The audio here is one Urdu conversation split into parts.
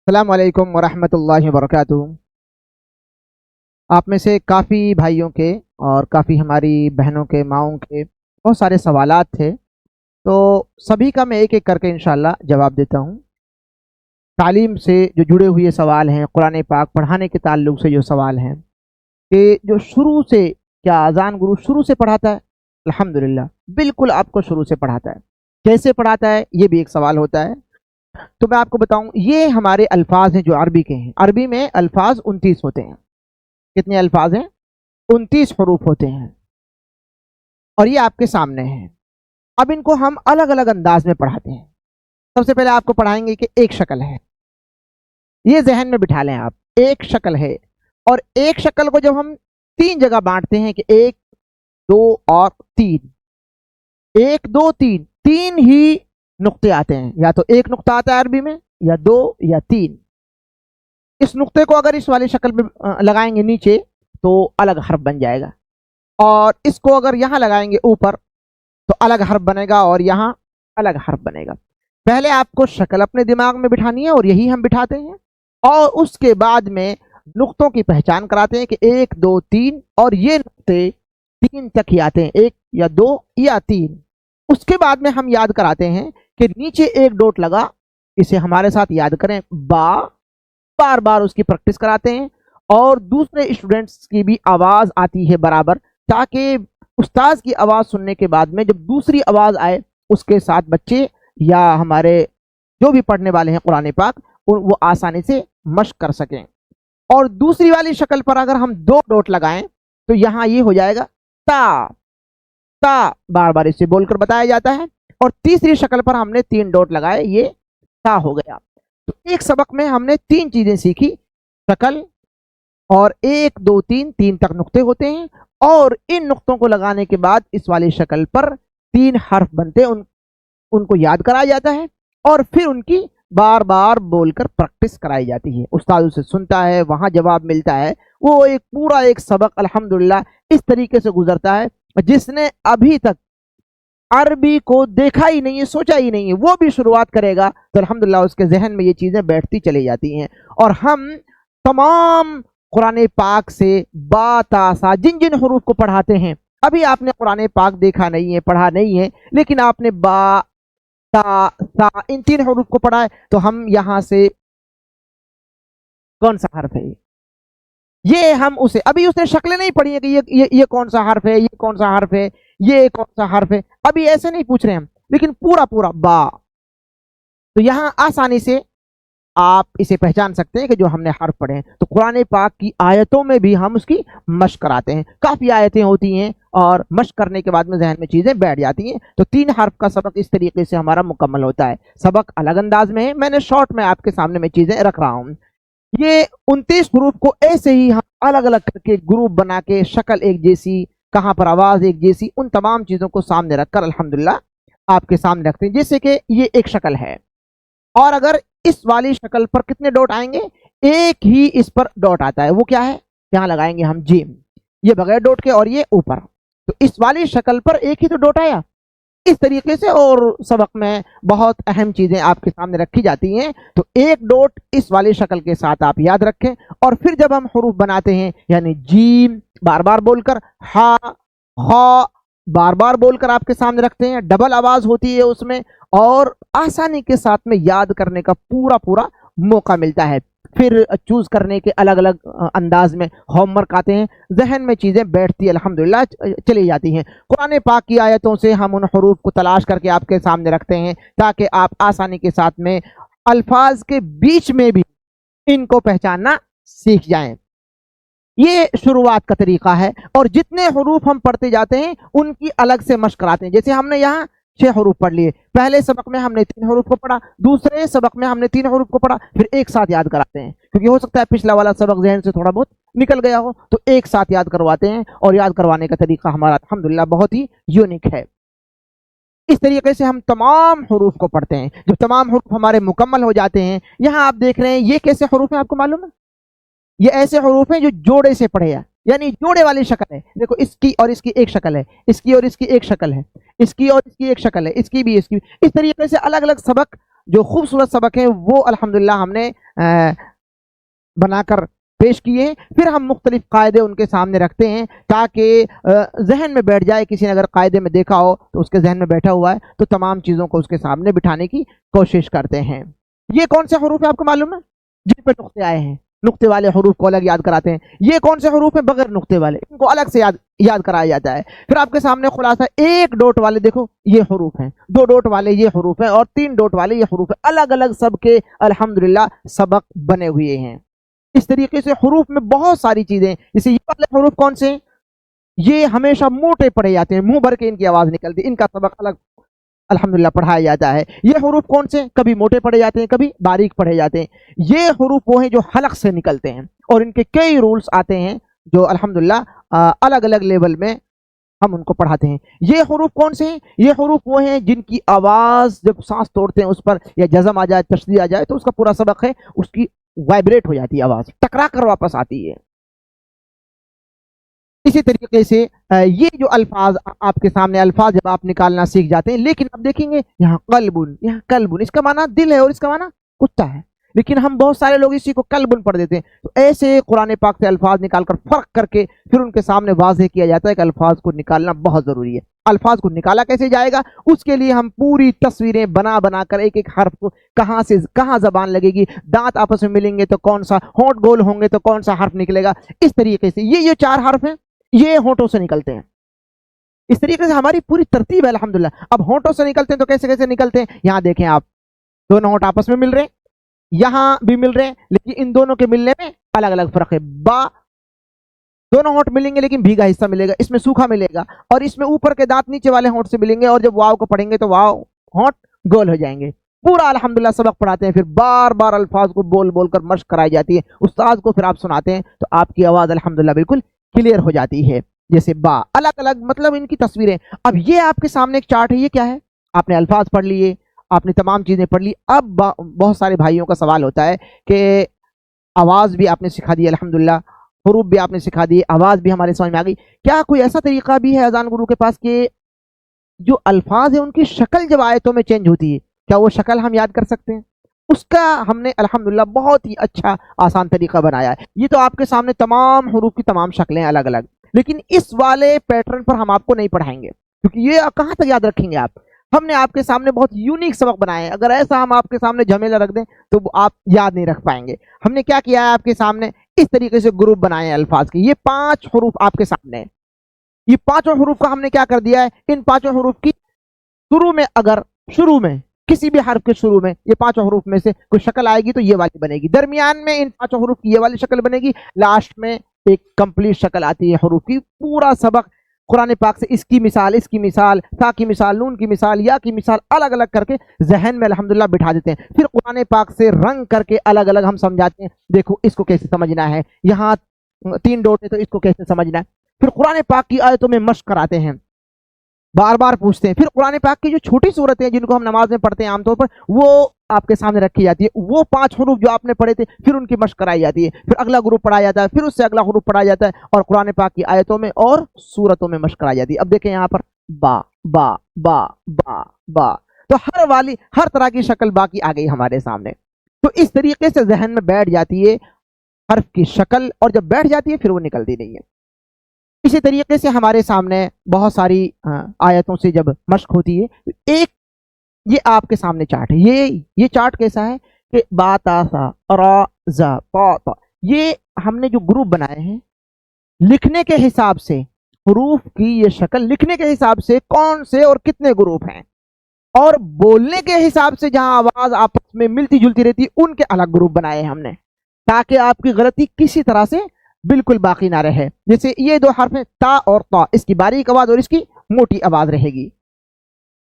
السلام علیکم ورحمۃ اللہ وبرکاتہ۔ آپ میں سے کافی بھائیوں کے اور کافی ہماری بہنوں کے ماؤں کے بہت سارے سوالات تھے، تو سبھی کا میں ایک ایک کر کے انشاءاللہ جواب دیتا ہوں۔ تعلیم سے جو جڑے ہوئے سوال ہیں، قرآن پاک پڑھانے کے تعلق سے جو سوال ہیں کہ جو شروع سے، کیا اذان گرو شروع سے پڑھاتا ہے؟ الحمدللہ بالکل آپ کو شروع سے پڑھاتا ہے۔ کیسے پڑھاتا ہے یہ بھی ایک سوال ہوتا ہے، تو میں آپ کو بتاؤں۔ یہ ہمارے الفاظ ہیں جو عربی کے ہیں۔ عربی میں الفاظ 29 ہوتے ہیں۔ کتنے الفاظ ہیں؟ 29 حروف ہوتے ہیں، اور یہ آپ کے سامنے ہیں۔ اب ان کو ہم الگ الگ انداز میں پڑھاتے ہیں۔ سب سے پہلے آپ کو پڑھائیں گے کہ ایک شکل ہے، یہ ذہن میں بٹھا لیں آپ، ایک شکل ہے، اور ایک شکل کو جب ہم 3 جگہ بانٹتے ہیں کہ 1 2 اور 3، 1 2 3، 3 ہی نقطے آتے ہیں، یا تو ایک نقطہ آتا ہے عربی میں، یا 2 یا 3۔ اس نقطے کو اگر اس والی شکل میں لگائیں گے نیچے تو الگ حرف بن جائے گا، اور اس کو اگر یہاں لگائیں گے اوپر تو الگ حرف بنے گا، اور یہاں الگ حرف بنے گا۔ پہلے آپ کو شکل اپنے دماغ میں بٹھانی ہے، اور یہی ہم بٹھاتے ہیں، اور اس کے بعد میں نقطوں کی پہچان کراتے ہیں کہ 1 2 3، اور یہ نقطے 3 تک ہی آتے ہیں، 1 یا 2 یا 3۔ اس کے بعد میں ہم یاد کراتے ہیں کہ نیچے ایک ڈوٹ لگا، اسے ہمارے ساتھ یاد کریں، با، بار بار اس کی پریکٹس کراتے ہیں، اور دوسرے اسٹوڈنٹس کی بھی آواز آتی ہے برابر، تاکہ استاذ کی آواز سننے کے بعد میں جب دوسری آواز آئے اس کے ساتھ بچے یا ہمارے جو بھی پڑھنے والے ہیں قرآن پاک وہ آسانی سے مشق کر سکیں۔ اور دوسری والی شکل پر اگر ہم 2 ڈوٹ لگائیں تو یہاں یہ ہو جائے گا تا، تا بار بار اسے بول کر بتایا جاتا ہے، اور تیسری شکل پر ہم نے 3 ڈوٹ لگائے، یہ تا ہو گیا۔ تو ایک سبق میں ہم نے 3 چیزیں سیکھی، شکل، اور 1 2 3، 3 تک نقطے ہوتے ہیں، اور ان نقطوں کو لگانے کے بعد اس والی شکل پر 3 حرف بنتے ہیں، ان کو یاد کرایا جاتا ہے، اور پھر ان کی بار بار بول کر پریکٹس کرائی جاتی ہے۔ استاد اسے سنتا ہے، وہاں جواب ملتا ہے، وہ ایک پورا ایک سبق الحمدللہ اس طریقے سے گزرتا ہے۔ جس نے ابھی تک عربی کو دیکھا ہی نہیں ہے، سوچا ہی نہیں ہے، وہ بھی شروعات کرے گا تو الحمدللہ اس کے ذہن میں یہ چیزیں بیٹھتی چلی جاتی ہیں۔ اور ہم تمام قرآن پاک سے با تا سا جن جن حروف کو پڑھاتے ہیں، ابھی آپ نے قرآن پاک دیکھا نہیں ہے، پڑھا نہیں ہے، لیکن آپ نے با تا سا ان 3 حروف کو پڑھا ہے، تو ہم یہاں سے کون سا حرف ہے یہ ہم اسے، ابھی اس نے شکلیں نہیں پڑھی ہیں کہ یہ کون سا حرف ہے، یہ کون سا حرف ہے، یہ کون سا حرف ہے، ابھی ایسے نہیں پوچھ رہے ہم، لیکن پورا پورا با، تو یہاں آسانی سے آپ اسے پہچان سکتے ہیں کہ جو ہم نے حرف پڑھے ہیں۔ تو قرآن پاک کی آیتوں میں بھی ہم اس کی مشق کراتے ہیں، کافی آیتیں ہوتی ہیں، اور مشق کرنے کے بعد میں ذہن میں چیزیں بیٹھ جاتی ہیں۔ تو 3 حرف کا سبق اس طریقے سے ہمارا مکمل ہوتا ہے۔ سبق الگ انداز میں ہے، میں نے شارٹ میں آپ کے سامنے میں چیزیں رکھ رہا ہوں۔ یہ 29 حروف کو ایسے ہی ہم الگ الگ کر کے گروپ بنا کے، شکل ایک جیسی، کہاں پر آواز ایک جیسی، ان تمام چیزوں کو سامنے رکھ کر الحمدللہ آپ کے سامنے رکھتے ہیں۔ جیسے کہ یہ ایک شکل ہے، اور اگر اس والی شکل پر کتنے ڈاٹ آئیں گے؟ ایک ہی اس پر ڈاٹ آتا ہے، وہ کیا ہے؟ یہاں لگائیں گے ہم جیم، یہ بغیر ڈاٹ کے، اور یہ اوپر، تو اس والی شکل پر ایک ہی تو ڈاٹ آیا۔ اس طریقے سے اور سبق میں بہت اہم چیزیں آپ کے سامنے رکھی جاتی ہیں، تو ایک ڈوٹ اس والی شکل کے ساتھ آپ یاد رکھیں، اور پھر جب ہم حروف بناتے ہیں، یعنی جیم بار بار بول کر، ہا، خا بار بار بول کر آپ کے سامنے رکھتے ہیں، ڈبل آواز ہوتی ہے اس میں، اور آسانی کے ساتھ میں یاد کرنے کا پورا پورا موقع ملتا ہے۔ پھر چوز کرنے کے الگ الگ انداز میں ہوم ورک آتے ہیں، ذہن میں چیزیں بیٹھتی الحمدللہ چلی جاتی ہیں۔ قرآن پاک کی آیتوں سے ہم ان حروف کو تلاش کر کے آپ کے سامنے رکھتے ہیں، تاکہ آپ آسانی کے ساتھ میں الفاظ کے بیچ میں بھی ان کو پہچاننا سیکھ جائیں۔ یہ شروعات کا طریقہ ہے، اور جتنے حروف ہم پڑھتے جاتے ہیں ان کی الگ سے مشق کراتے ہیں۔ جیسے ہم نے یہاں 6 حروف پڑھ لیے، پہلے سبق میں ہم نے 3 حروف کو پڑھا، دوسرے سبق میں ہم نے 3 حروف کو پڑھا، پھر ایک ساتھ یاد کراتے ہیں، کیونکہ ہو سکتا ہے پچھلا والا سبق ذہن سے تھوڑا بہت نکل گیا ہو، تو ایک ساتھ یاد کرواتے ہیں، اور یاد کروانے کا طریقہ ہمارا الحمدللہ بہت ہی یونیک ہے۔ اس طریقے سے ہم تمام حروف کو پڑھتے ہیں۔ جب تمام حروف ہمارے مکمل ہو جاتے ہیں، یہاں آپ دیکھ رہے ہیں یہ کیسے حروف ہیں، آپ کو معلوم ہے؟ یہ ایسے حروف ہیں جو جوڑے سے پڑھے ہیں، یعنی جوڑے والی شکل ہے۔ دیکھو، اس کی اور اس کی ایک شکل ہے، اس کی اور اس کی ایک شکل ہے، اس کی اور اس کی ایک شکل ہے، اس کی بھی، اس کی بھی۔ اس طریقے سے الگ الگ سبق جو خوبصورت سبق ہیں وہ الحمدللہ ہم نے بنا کر پیش کیے ہیں. پھر ہم مختلف قاعدے ان کے سامنے رکھتے ہیں تاکہ ذہن میں بیٹھ جائے. کسی نے اگر قاعدے میں دیکھا ہو تو اس کے ذہن میں بیٹھا ہوا ہے تو تمام چیزوں کو اس کے سامنے بٹھانے کی کوشش کرتے ہیں. یہ کون سے حروف ہیں آپ کو معلوم ہے جن پہ نقطے آئے ہیں؟ نقطے والے حروف کو الگ یاد کراتے ہیں. یہ کون سے حروف ہیں بغیر نقطے والے؟ ان کو الگ سے یاد کرایا جاتا ہے. پھر آپ کے سامنے خلاصہ ایک ڈوٹ والے دیکھو یہ حروف ہیں, دو ڈوٹ والے یہ حروف ہیں, اور تین ڈوٹ والے یہ حروف ہیں. الگ الگ سب کے الحمدللہ سبق بنے ہوئے ہیں. اس طریقے سے حروف میں بہت ساری چیزیں, جیسے یہ والے حروف کون سے ہیں؟ یہ ہمیشہ موٹے پڑھے جاتے ہیں, منہ بھر کے ان کی آواز نکلتی ہے, ان کا سبق الگ الحمدللہ پڑھایا جاتا ہے. یہ حروف کون سے ہیں؟ کبھی موٹے پڑھے جاتے ہیں, کبھی باریک پڑھے جاتے ہیں. یہ حروف وہ ہیں جو حلق سے نکلتے ہیں, اور ان کے کئی رولز آتے ہیں جو الحمدللہ الگ الگ لیول میں ہم ان کو پڑھاتے ہیں. یہ حروف کون سے ہیں؟ یہ حروف وہ ہیں جن کی آواز جب سانس توڑتے ہیں اس پر یا جزم آ جائے, تشدید آ جائے, تو اس کا پورا سبق ہے اس کی وائبریٹ ہو جاتی ہے, آواز ٹکرا کر واپس آتی ہے. اسی طریقے سے یہ جو الفاظ آپ کے سامنے الفاظ جب آپ نکالنا سیکھ جاتے ہیں, لیکن آپ دیکھیں گے یہاں قلبن, یہاں قلبن, اس کا معنی دل ہے اور اس کا معنی کتا ہے, لیکن ہم بہت سارے لوگ اسی کو قلبن پڑھ دیتے ہیں. تو ایسے قرآن پاک سے الفاظ نکال کر فرق کر کے پھر ان کے سامنے واضح کیا جاتا ہے کہ الفاظ کو نکالنا بہت ضروری ہے. الفاظ کو نکالا کیسے جائے گا, اس کے لیے ہم پوری تصویریں بنا بنا کر ایک ایک حرف کو کہاں سے کہاں زبان لگے گی, دانت آپس میں ملیں گے تو کون سا, ہونٹ گول ہوں گے تو کون سا حرف نکلے گا, اس طریقے سے یہ چار حرف ہیں یہ ہونٹوں سے نکلتے ہیں. اس طریقے سے ہماری پوری ترتیب ہے الحمدللہ. اب ہونٹوں سے نکلتے ہیں تو کیسے کیسے نکلتے ہیں, یہاں دیکھیں آپ, دونوں ہونٹ آپس میں مل رہے ہیں, یہاں بھی مل رہے ہیں, لیکن ان دونوں کے ملنے میں الگ الگ فرق ہے. با, دونوں ہونٹ ملیں گے لیکن بھیگا حصہ ملے گا, اس میں سوکھا ملے گا, اور اس میں اوپر کے دانت نیچے والے ہونٹ سے ملیں گے, اور جب واو کو پڑھیں گے تو واو ہونٹ گول ہو جائیں گے. پورا الحمدللہ سبق پڑھاتے ہیں, پھر بار بار الفاظ کو بول بول کر مشق کرائی جاتی ہے. استاد کو پھر آپ سناتے ہیں تو آپ کی آواز الحمدللہ بالکل کلیئر ہو جاتی ہے. جیسے با, الگ الگ مطلب ان کی تصویریں. اب یہ آپ کے سامنے ایک چارٹ ہے, یہ کیا ہے؟ آپ نے الفاظ پڑھ لیے, آپ نے تمام چیزیں پڑھ لی. اب بہت سارے بھائیوں کا سوال ہوتا ہے کہ آواز بھی آپ نے سکھا دی الحمدللہ, حروف بھی آپ نے سکھا دی, آواز بھی ہمارے سمجھ میں آ گئی, کیا کوئی ایسا طریقہ بھی ہے اذان گرو کے پاس کہ جو الفاظ ہیں ان کی شکل جب آیتوں میں چینج ہوتی ہے, کیا وہ شکل ہم یاد کر سکتے ہیں؟ اس کا ہم نے الحمدللہ بہت ہی اچھا آسان طریقہ بنایا ہے. یہ تو آپ کے سامنے تمام حروف کی تمام شکلیں الگ الگ, لیکن اس والے پیٹرن پر ہم آپ کو نہیں پڑھائیں گے, کیونکہ یہ کہاں تک یاد رکھیں گے آپ. ہم نے آپ کے سامنے بہت یونیک سبق بنائے ہیں, اگر ایسا ہم آپ کے سامنے جھمیلا رکھ دیں تو آپ یاد نہیں رکھ پائیں گے. ہم نے کیا کیا ہے آپ کے سامنے, اس طریقے سے گروپ بنائے ہیں الفاظ کے. یہ 5 حروف آپ کے سامنے ہیں, یہ 5 حروف کا ہم نے کیا کر دیا ہے, ان 5 حروف کی شروع میں, اگر شروع میں کسی بھی حرف کے شروع میں یہ 5 حروف میں سے کوئی شکل آئے گی تو یہ والی بنے گی, درمیان میں ان 5 حروف کی یہ والی شکل بنے گی, لاسٹ میں ایک کمپلیٹ شکل آتی ہے حروف کی. پورا سبق قرآن پاک سے اس کی مثال, اس کی مثال, تا کی مثال, نون کی مثال, یا کی مثال الگ الگ کر کے ذہن میں الحمدللہ بٹھا دیتے ہیں. پھر قرآن پاک سے رنگ کر کے الگ الگ ہم سمجھاتے ہیں, دیکھو اس کو کیسے سمجھنا ہے, یہاں 3 ڈوٹ ہے تو اس کو کیسے سمجھنا ہے. پھر قرآن پاک کی آیتوں میں مشق کراتے ہیں, بار بار پوچھتے ہیں. پھر قرآن پاک کی جو چھوٹی صورتیں ہیں جن کو ہم نماز میں پڑھتے ہیں عام طور پر, وہ آپ کے سامنے رکھی جاتی ہے. وہ 5 حروف جو آپ نے پڑھے تھے پھر ان کی مشق کرائی جاتی ہے, پھر اگلا گروپ پڑھایا جاتا ہے, پھر اس سے اگلا گروپ پڑھایا جاتا ہے, اور قرآن پاک کی آیتوں میں اور سورتوں میں مشق کرائی جاتی ہے. اب دیکھیں یہاں پر با با با با با, تو ہر طرح کی شکل باقی آ گئی ہمارے سامنے. تو اس طریقے سے ذہن میں بیٹھ جاتی ہے حرف کی شکل, اور جب بیٹھ جاتی ہے پھر وہ نکلتی نہیں ہے. اسی طریقے سے ہمارے سامنے بہت ساری آیتوں سے جب مشق ہوتی ہے, ایک یہ آپ کے سامنے چارٹ ہے. یہ چارٹ کیسا ہے کہ با تا سا را زا پا تا, یہ ہم نے جو گروپ بنائے ہیں لکھنے کے حساب سے, حروف کی یہ شکل لکھنے کے حساب سے کون سے اور کتنے گروپ ہیں, اور بولنے کے حساب سے جہاں آواز آپس میں ملتی جلتی رہتی ان کے الگ گروپ بنائے ہم نے, تاکہ آپ کی غلطی کسی طرح سے بالکل باقی نہ رہے. جیسے یہ 2 حرف ہیں تا اور تا, اس کی باریک آواز اور اس کی موٹی آواز رہے گی.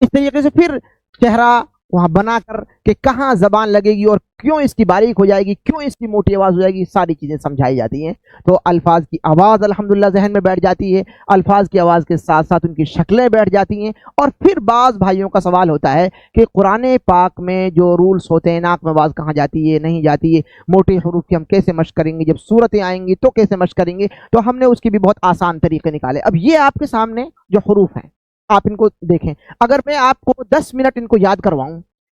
اس طریقے سے پھر چہرہ وہاں بنا کر کہ کہاں زبان لگے گی اور کیوں اس کی باریک ہو جائے گی, کیوں اس کی موٹی آواز ہو جائے گی, ساری چیزیں سمجھائی جاتی ہیں. تو الفاظ کی آواز الحمدللہ ذہن میں بیٹھ جاتی ہے, الفاظ کی آواز کے ساتھ ساتھ ان کی شکلیں بیٹھ جاتی ہیں. اور پھر بعض بھائیوں کا سوال ہوتا ہے کہ قرآن پاک میں جو رولز ہوتے ہیں, ناک میں آواز کہاں جاتی ہے, نہیں جاتی ہے, موٹے حروف کی ہم کیسے مشق کریں گے, جب صورتیں آئیں گی تو کیسے مشق کریں گے. تو ہم نے اس کی بھی بہت آسان طریقے نکالے. اب یہ آپ کے سامنے جو حروف ہیں آپ ان کو دیکھیں, اگر میں آپ کو 10 منٹ ان کو یاد کرواؤں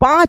5